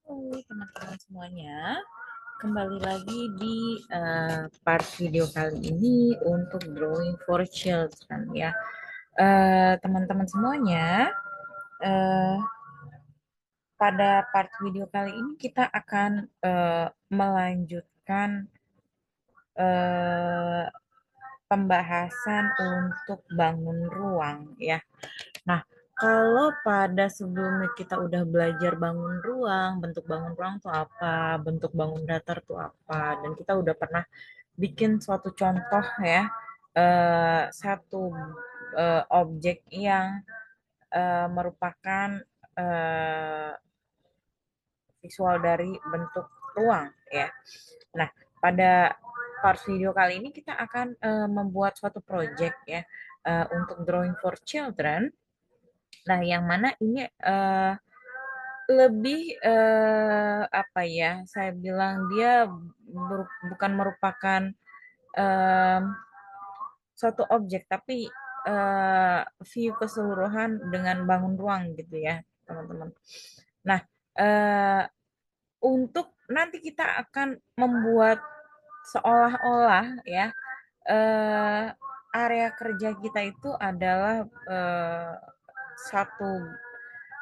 Halo teman-teman semuanya, kembali lagi di part video kali ini untuk Drawing for Children ya. Teman-teman semuanya, eh, pada part video kali ini kita akan melanjutkan eh, pembahasan untuk bangun ruang ya. Nah, kalau pada sebelumnya kita udah belajar bangun ruang, bentuk bangun ruang tuh apa, bentuk bangun datar tuh apa, dan kita udah pernah bikin suatu contoh ya, satu objek yang merupakan eh, visual dari bentuk ruang ya. Nah, pada part video kali ini kita akan membuat suatu project ya untuk drawing for children. Nah, yang mana ini lebih apa ya? Saya bilang dia bukan merupakan em, suatu objek, tapi view keseluruhan dengan bangun ruang gitu ya, teman-teman. Nah, eh, untuk nanti kita akan membuat seolah-olah ya eh, area kerja kita itu adalah satu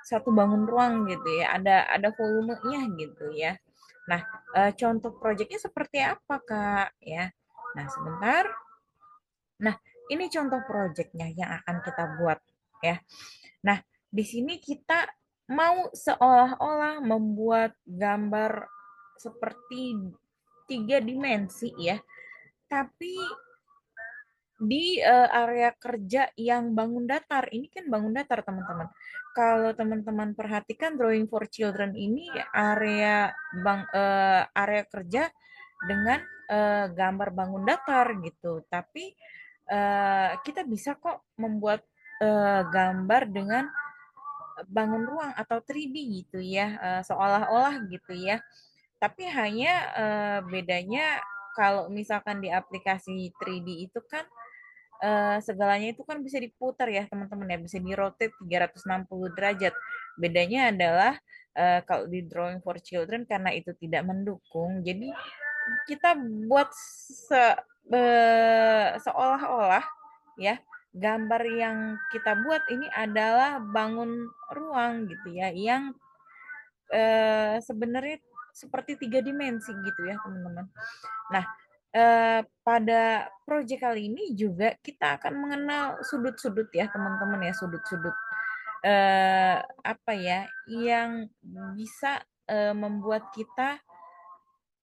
satu bangun ruang gitu ya, ada volumenya gitu ya. Nah, contoh proyeknya seperti apa Kak ya? Nah, sebentar. Nah, ini contoh proyeknya yang akan kita buat ya. Nah, di sini kita mau seolah-olah membuat gambar seperti tiga dimensi ya, tapi di area kerja yang bangun datar. Ini kan bangun datar, teman-teman. Kalau teman-teman perhatikan drawing for children ini area kerja dengan gambar bangun datar gitu. Tapi kita bisa kok membuat gambar dengan bangun ruang atau 3D gitu ya, seolah-olah gitu ya. Tapi hanya bedanya kalau misalkan di aplikasi 3D itu kan segalanya itu kan bisa diputar ya teman-teman ya, bisa di-rotate 360 derajat. Bedanya adalah kalau di Drawing for Children karena itu tidak mendukung, jadi kita buat seolah-olah ya gambar yang kita buat ini adalah bangun ruang gitu ya, yang sebenarnya seperti tiga dimensi gitu ya teman-teman. Nah, pada proyek kali ini juga kita akan mengenal sudut-sudut ya teman-teman ya, sudut-sudut apa ya yang bisa membuat kita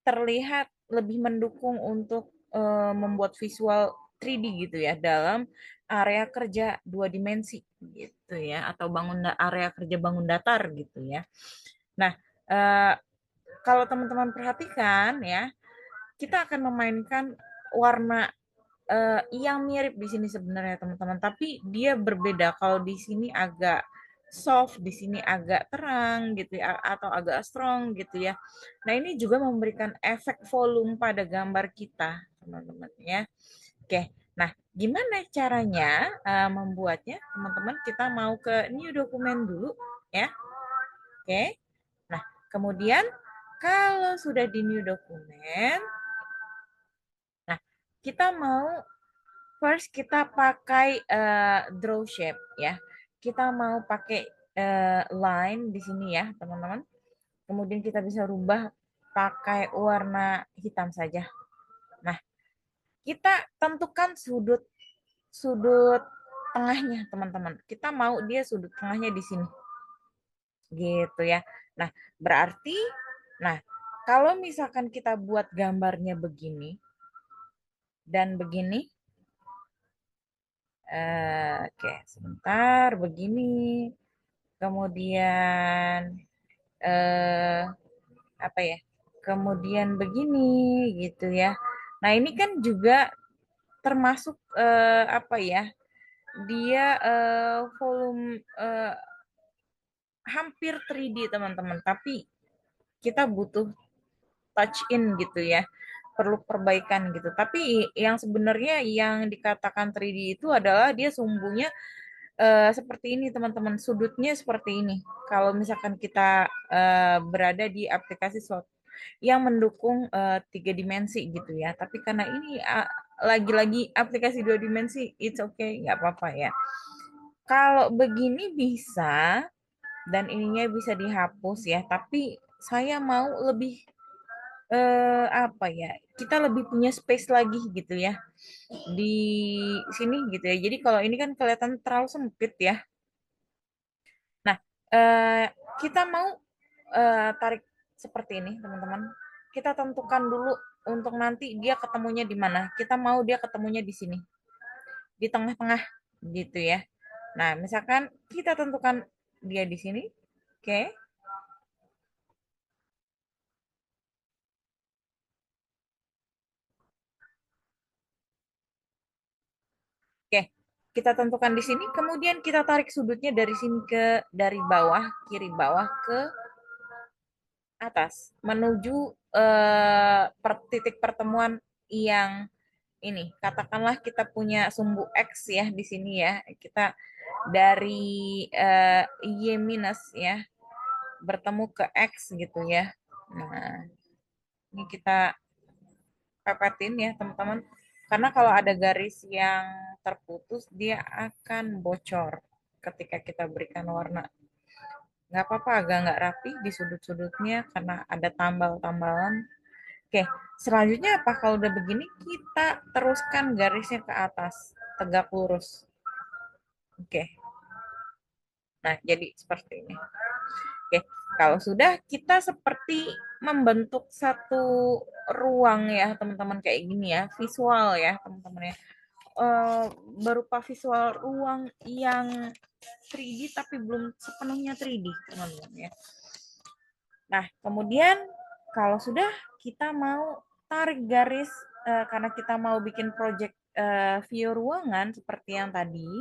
terlihat lebih mendukung untuk membuat visual 3D gitu ya dalam area kerja dua dimensi gitu ya, atau area kerja bangun datar gitu ya. Nah, eh, kalau teman-teman perhatikan ya, kita akan memainkan warna yang mirip di sini sebenarnya teman-teman, tapi dia berbeda. Kalau di sini agak soft, di sini agak terang gitu ya, atau agak strong gitu ya. Nah, ini juga memberikan efek volume pada gambar kita, teman-teman ya. Oke. Nah, gimana caranya membuatnya, teman-teman? Kita mau ke new document dulu ya. Oke. Nah, kemudian kalau sudah di new document, nah kita mau first kita pakai draw shape ya. Kita mau pakai line di sini ya, teman-teman. Kemudian kita bisa rubah pakai warna hitam saja. Nah, kita tentukan sudut sudut tengahnya, teman-teman. Kita mau dia sudut tengahnya di sini. Gitu ya. Nah, berarti nah, kalau misalkan kita buat gambarnya begini dan begini, oke, sebentar begini. Kemudian eh apa ya? Kemudian begini gitu ya. Nah, ini kan juga termasuk apa ya? Dia volume hampir 3D, teman-teman, tapi kita butuh touch in gitu ya. Perlu perbaikan gitu. Tapi yang sebenarnya yang dikatakan 3D itu adalah dia sumbunya seperti ini teman-teman, sudutnya seperti ini. Kalau misalkan kita berada di aplikasi yang mendukung tiga dimensi gitu ya. Tapi karena ini lagi-lagi aplikasi dua dimensi, it's okay, nggak apa-apa ya. Kalau begini bisa dan ininya bisa dihapus ya. Tapi saya mau lebih apa ya? Kita lebih punya space lagi gitu ya di sini gitu ya. Jadi kalau ini kan kelihatan terlalu sempit ya. Nah, eh, kita mau tarik seperti ini, teman-teman. Kita tentukan dulu untuk nanti dia ketemunya di mana. Kita mau dia ketemunya di sini, di tengah-tengah gitu ya. Nah, misalkan kita tentukan dia di sini. Oke. Oke. Kita tentukan di sini, kemudian kita tarik sudutnya dari sini dari bawah, kiri bawah ke atas menuju titik pertemuan yang ini. Katakanlah kita punya sumbu X ya di sini ya. Kita dari Y minus ya bertemu ke X gitu ya. Nah, ini kita pepetin ya teman-teman. Karena kalau ada garis yang terputus, dia akan bocor ketika kita berikan warna. Nggak apa-apa agak nggak rapi di sudut-sudutnya karena ada tambal-tambalan. Oke, selanjutnya apa? Kalau udah begini, kita teruskan garisnya ke atas, tegak lurus. Oke, nah jadi seperti ini. Oke, kalau sudah kita seperti membentuk satu ruang ya teman-teman kayak gini ya, visual ya teman-teman ya. Eh, Berupa visual ruang yang 3D tapi belum sepenuhnya 3D teman-teman ya. Nah, kemudian kalau sudah kita mau tarik garis karena kita mau bikin project view ruangan seperti yang tadi.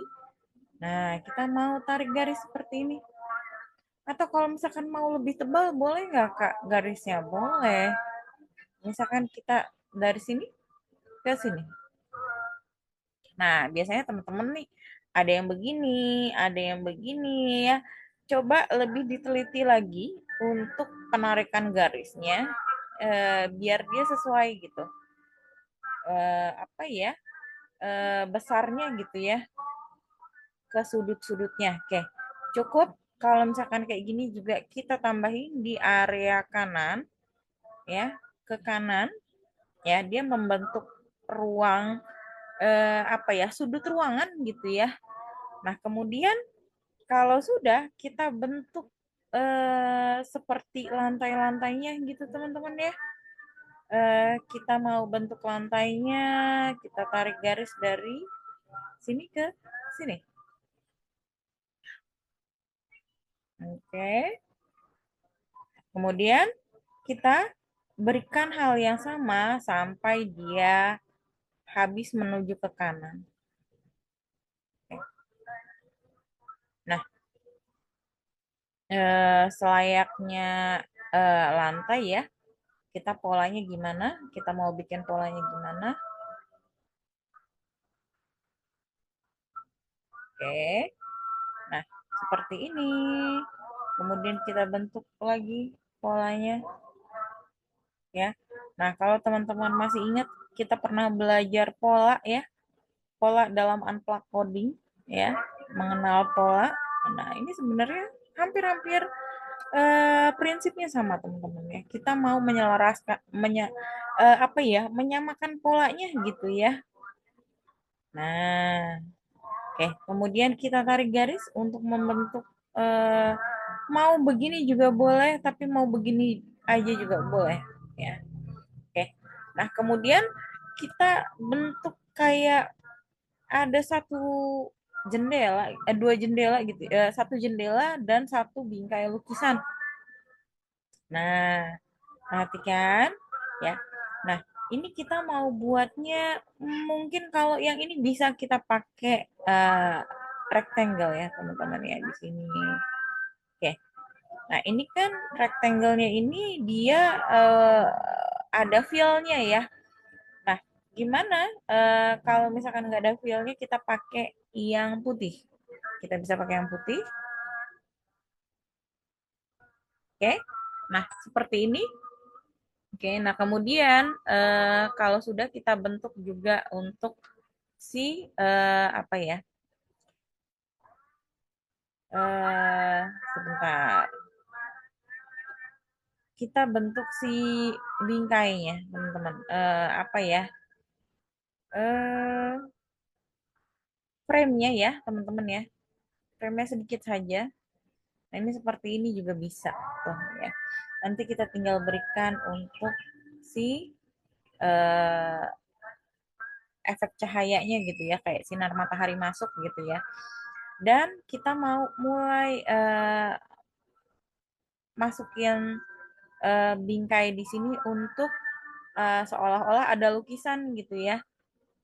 Nah, kita mau tarik garis seperti ini. Atau kalau misalkan mau lebih tebal, boleh nggak Kak garisnya? Boleh. Misalkan kita dari sini ke sini. Nah, biasanya teman-teman nih ada yang begini, ada yang begini ya. Coba lebih diteliti lagi untuk penarikan garisnya biar dia sesuai gitu. Apa ya? Besarnya gitu ya ke sudut-sudutnya. Oke. Cukup kalau misalkan kayak gini juga kita tambahin di area kanan ya, ke kanan ya, dia membentuk ruang apa ya? Sudut ruangan gitu ya. Nah, kemudian kalau sudah kita bentuk seperti lantai-lantainya gitu teman-teman ya. Kita mau bentuk lantainya, kita tarik garis dari sini ke sini. Oke. Kemudian kita berikan hal yang sama sampai dia habis menuju ke kanan. Nah, selayaknya lantai ya, kita polanya gimana? Kita mau bikin polanya gimana? Oke. Nah, seperti ini. Kemudian kita bentuk lagi polanya ya. Nah, kalau teman-teman masih ingat kita pernah belajar pola ya, pola dalam unplug coding ya, mengenal pola. Nah, ini sebenarnya hampir-hampir prinsipnya sama teman-teman ya. Kita mau menyelaraskan apa ya, menyamakan polanya gitu ya. Nah, oke, kemudian kita tarik garis untuk membentuk eh, mau begini juga boleh, tapi mau begini aja juga boleh ya. Oke. Nah, kemudian kita bentuk kayak ada satu jendela, dua jendela gitu, satu jendela dan satu bingkai lukisan. Nah, perhatikan ya. Nah, ini kita mau buatnya mungkin kalau yang ini bisa kita pakai rectangle ya, teman-teman ya di sini. Oke. Nah, ini kan rectangle-nya ini dia ada fill-nya ya. Nah, gimana kalau misalkan nggak ada fill-nya kita pakai yang putih? Kita bisa pakai yang putih. Oke. Nah, seperti ini. Oke, nah kemudian kalau sudah kita bentuk juga untuk si apa ya? Sebentar. Kita bentuk si bingkainya, teman-teman. Apa ya? Eh frame-nya ya, teman-teman ya. Frame-nya sedikit saja. Nah, ini seperti ini juga bisa tuh ya. Nanti kita tinggal berikan untuk si eh, efek cahayanya gitu ya, kayak sinar matahari masuk gitu ya. Dan kita mau mulai masukin bingkai di sini untuk seolah-olah ada lukisan gitu ya.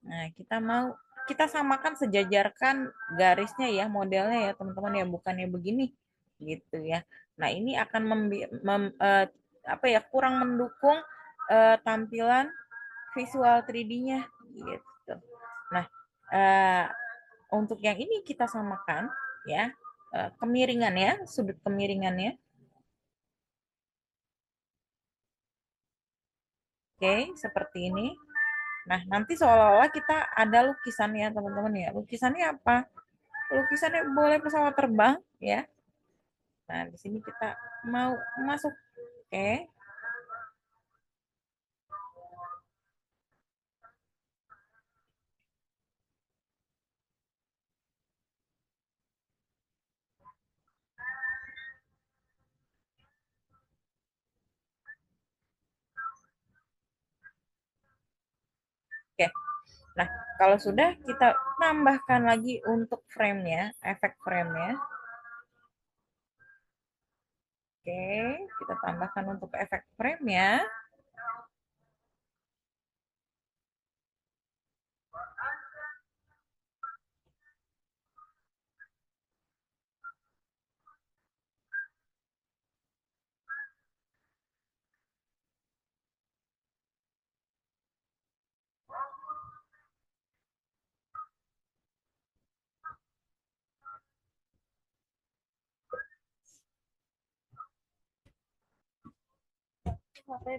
Nah, kita samakan sejajarkan garisnya ya, modelnya ya teman-teman ya, bukannya begini gitu ya. Nah, ini akan apa ya, kurang mendukung tampilan visual 3D-nya gitu. Nah, eh, untuk yang ini kita samakan ya, kemiringan ya, sudut kemiringannya. Oke, seperti ini. Nah, nanti seolah-olah kita ada lukisan ya, teman-teman ya. Lukisannya apa? Lukisannya boleh pesawat terbang ya. Nah, di sini kita mau masuk. Oke. Oke. Nah, kalau sudah kita tambahkan lagi untuk frame-nya, efek frame-nya. Oke, kita tambahkan untuk efek frame-nya. Oke.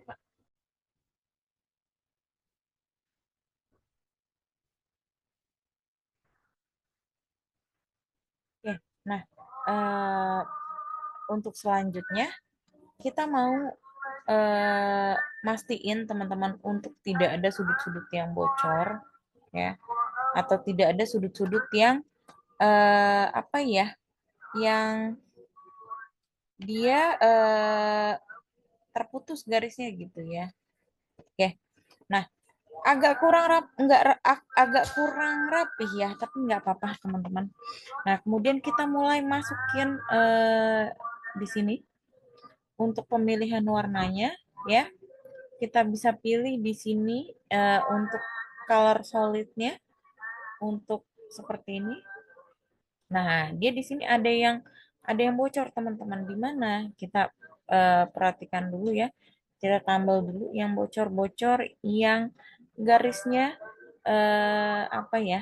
Nah, eh, untuk selanjutnya kita mau eh, mastiin teman-teman untuk tidak ada sudut-sudut yang bocor ya, atau tidak ada sudut-sudut yang apa ya, yang dia terputus garisnya gitu ya. Oke. Nah, agak kurang enggak agak kurang rapih ya, tapi nggak apa-apa teman-teman. Nah, kemudian kita mulai masukin di sini untuk pemilihan warnanya ya. Kita bisa pilih di sini untuk color solidnya untuk seperti ini. Nah, dia di sini ada yang bocor teman-teman. Di mana kita perhatikan dulu ya. Kita tambal dulu yang bocor-bocor, yang garisnya apa ya?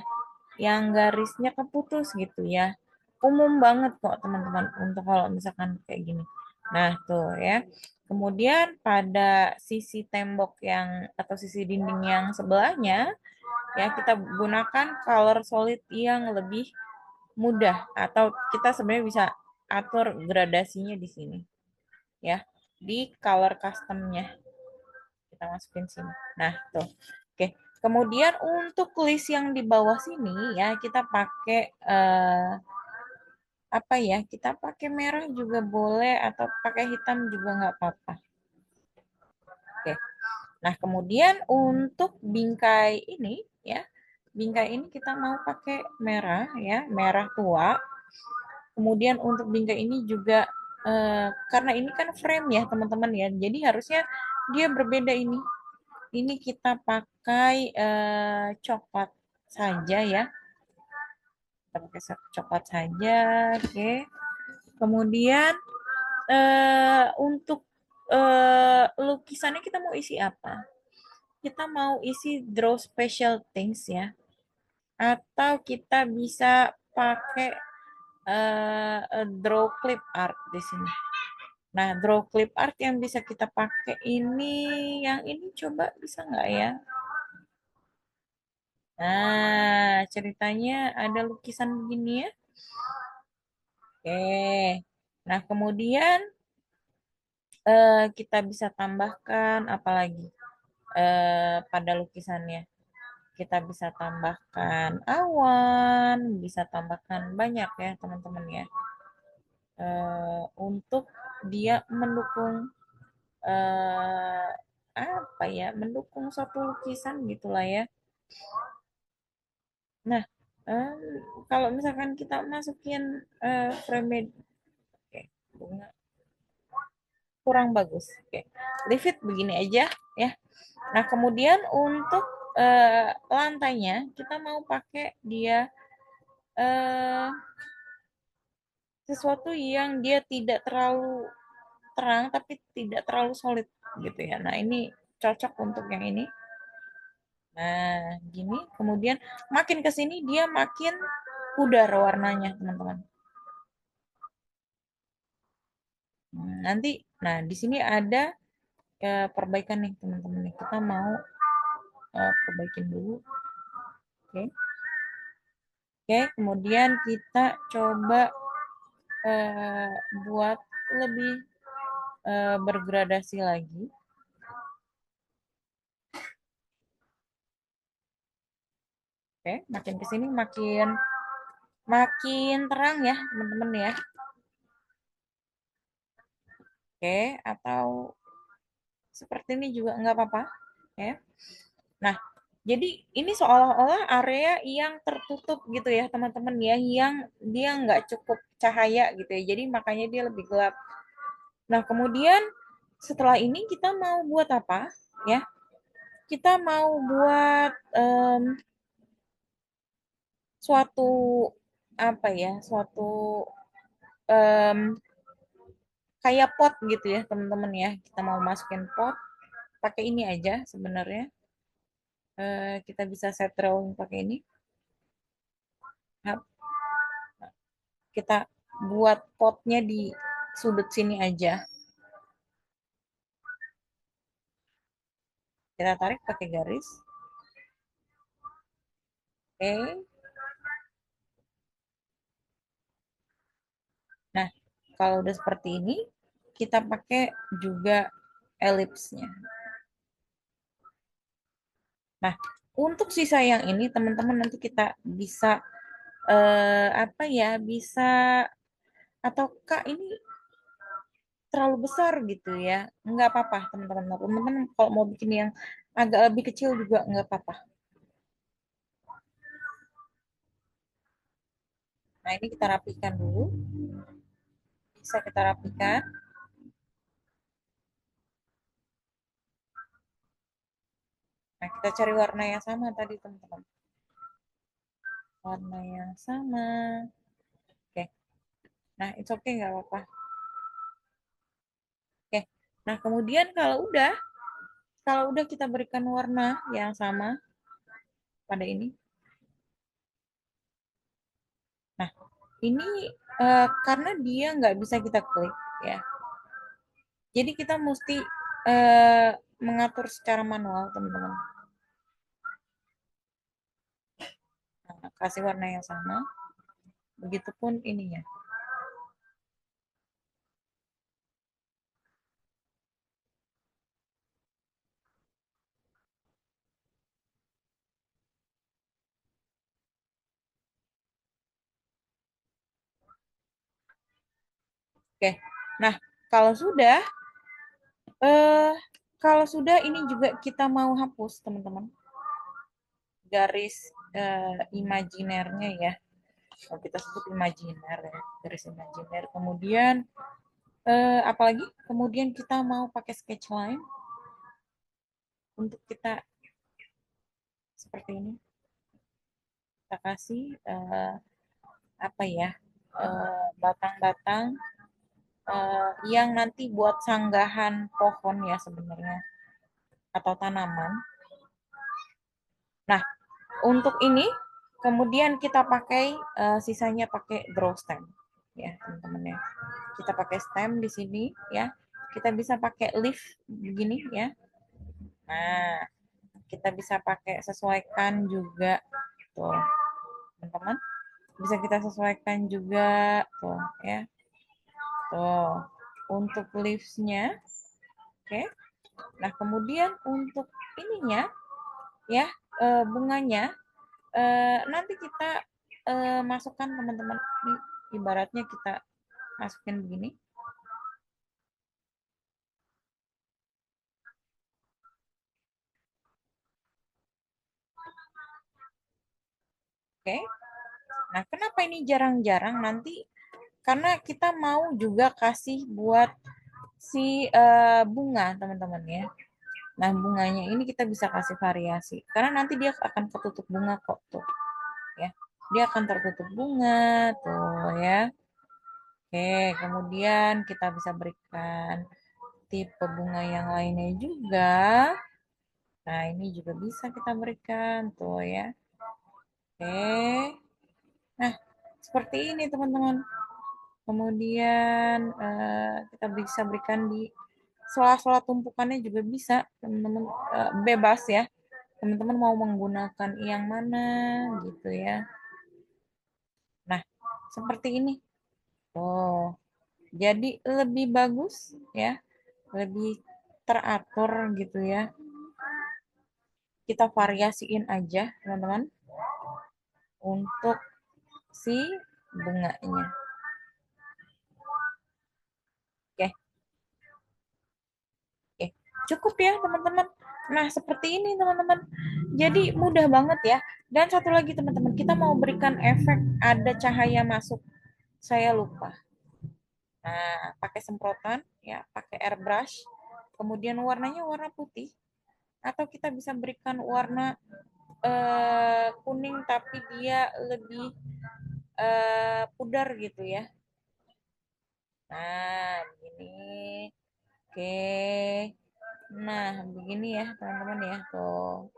Yang garisnya keputus gitu ya. Umum banget kok teman-teman untuk kalau misalkan kayak gini. Nah, tuh ya. Kemudian pada sisi tembok yang atau sisi dinding yang sebelahnya ya, kita gunakan color solid yang lebih mudah, atau kita sebenarnya bisa atur gradasinya di sini ya, di color customnya kita masukin sini. Nah, tuh. Oke. Kemudian untuk list yang di bawah sini ya, kita pakai apa ya? Kita pakai merah juga boleh atau pakai hitam juga nggak apa-apa. Oke. Nah, kemudian untuk bingkai ini ya, bingkai ini kita mau pakai merah ya, merah tua. Kemudian untuk bingkai ini juga karena ini kan frame ya teman-teman ya, jadi harusnya dia berbeda ini. Ini kita pakai coklat saja ya, kita pakai coklat saja, oke. Kemudian untuk lukisannya kita mau isi apa? Kita mau isi draw special things ya, atau kita bisa pakai draw clip art di sini. Nah, draw clip art yang bisa kita pakai ini, yang ini coba bisa nggak ya? Nah, ceritanya ada lukisan begini ya. Oke. Nah, kemudian kita bisa tambahkan apalagi pada lukisannya. Kita bisa tambahkan awan, bisa tambahkan banyak ya teman-teman ya. Untuk dia mendukung eh, apa ya, mendukung suatu lukisan gitulah ya. Nah, em, kalau misalkan kita masukin frame, oke, bunga kurang bagus. Oke, leave it begini aja ya. Nah, kemudian untuk lantainya kita mau pakai dia eh, sesuatu yang dia tidak terlalu terang tapi tidak terlalu solid gitu ya. Nah, ini cocok untuk yang ini. Nah, gini. Kemudian makin ke sini dia makin pudar warnanya, teman-teman. Nanti, nah di sini ada perbaikan nih, teman-teman. Kita mau perbaikin dulu. Oke. Oke, kemudian kita coba eh, buat lebih bergradasi lagi. Oke, makin ke sini makin makin terang ya, teman-teman ya. Oke, atau seperti ini juga nggak apa-apa. Ya. Nah, jadi ini seolah-olah area yang tertutup gitu ya, teman-teman ya, yang dia nggak cukup cahaya gitu ya. Jadi makanya dia lebih gelap. Nah, kemudian setelah ini kita mau buat apa? Ya, kita mau buat suatu apa ya, suatu em, kayak pot gitu ya, teman-teman ya. Kita mau masukin pot, pakai ini aja sebenarnya. Kita bisa set drawing pakai ini. Nah, kita buat potnya di sudut sini aja. Kita tarik pakai garis. Oke. Nah, kalau udah seperti ini, kita pakai juga elipsnya. Nah, untuk sisa yang ini, teman-teman nanti kita bisa apa ya, bisa ataukah ini terlalu besar gitu ya? Nggak apa-apa, teman-teman. Teman-teman kalau mau bikin yang agak lebih kecil juga nggak apa-apa. Nah, ini kita rapikan dulu. Bisa kita rapikan. Nah, kita cari warna yang sama tadi, teman-teman. Warna yang sama. Oke. Nah, it's okay, nggak apa-apa. Oke. Nah, kemudian kalau udah kita berikan warna yang sama pada ini. Nah, ini karena dia nggak bisa kita klik ya. Jadi kita mesti eh, mengatur secara manual, teman-teman. Nah, kasih warna yang sama. Begitupun ininya. Oke. Nah, kalau sudah eh kalau sudah ini juga kita mau hapus, teman-teman. Garis imajinernya ya. Kalau kita sebut imajiner ya, garis imajiner. Kemudian apalagi? Kemudian kita mau pakai sketch line untuk kita seperti ini. Kita kasih apa ya? Batang-batang yang nanti buat sanggahan pohon ya sebenarnya atau tanaman. Nah, untuk ini kemudian kita pakai sisanya pakai draw stem. ya teman-teman ya. Kita pakai stem di sini ya. Kita bisa pakai leaf begini ya. Nah, kita bisa pakai sesuaikan juga tuh, teman-teman. Bisa kita sesuaikan juga tuh ya. Tuh, untuk leaves-nya. Oke. Nah, kemudian untuk ininya ya, bunganya nanti kita masukkan teman-teman, nih ibaratnya kita masukin begini. Oke. Nah, kenapa ini jarang-jarang nanti? Karena kita mau juga kasih buat si bunga, teman-teman ya. Nah, bunganya ini kita bisa kasih variasi. Karena nanti dia akan ketutup bunga kok tuh, ya. Dia akan tertutup bunga tuh ya. Oke, kemudian kita bisa berikan tipe bunga yang lainnya juga. Nah, ini juga bisa kita berikan tuh ya. Oke. Nah, seperti ini teman-teman. Kemudian kita bisa berikan di sela-sela tumpukannya juga bisa, teman-teman, bebas ya. Teman-teman mau menggunakan yang mana gitu ya. Nah, seperti ini. Oh, jadi lebih bagus ya, lebih teratur gitu ya. Kita variasiin aja, teman-teman, untuk si bunganya. Oke, oke. Cukup ya, teman-teman. Nah, seperti ini, teman-teman. Jadi mudah banget ya. Dan satu lagi, teman-teman, kita mau berikan efek ada cahaya masuk. Saya lupa. Nah, pakai semprotan ya, pakai airbrush. Kemudian warnanya warna putih atau kita bisa berikan warna kuning tapi dia lebih pudar gitu ya. Nah, begini. Oke. Nah, begini ya, teman-teman ya. Tuh.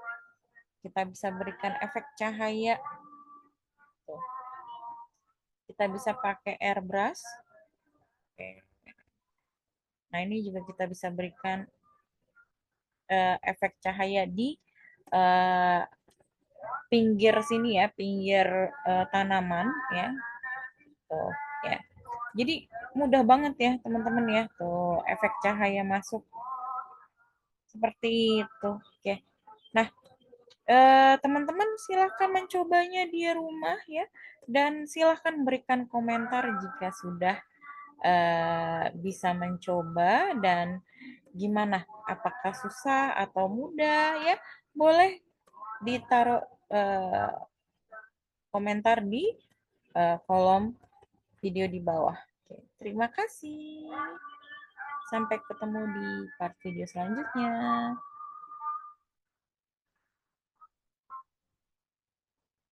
Kita bisa berikan efek cahaya. Tuh. Kita bisa pakai airbrush. Oke. Nah, ini juga kita bisa berikan efek cahaya di uh, pinggir sini ya, pinggir tanaman ya. Tuh, ya. Jadi mudah banget ya, teman-teman ya. Tuh, efek cahaya masuk seperti itu. Oke. Nah, teman-teman silahkan mencobanya di rumah ya, dan silahkan berikan komentar jika sudah bisa mencoba dan gimana, apakah susah atau mudah ya. Boleh ditaruh komentar di kolom video di bawah. Oke, terima kasih. Sampai ketemu di part video selanjutnya.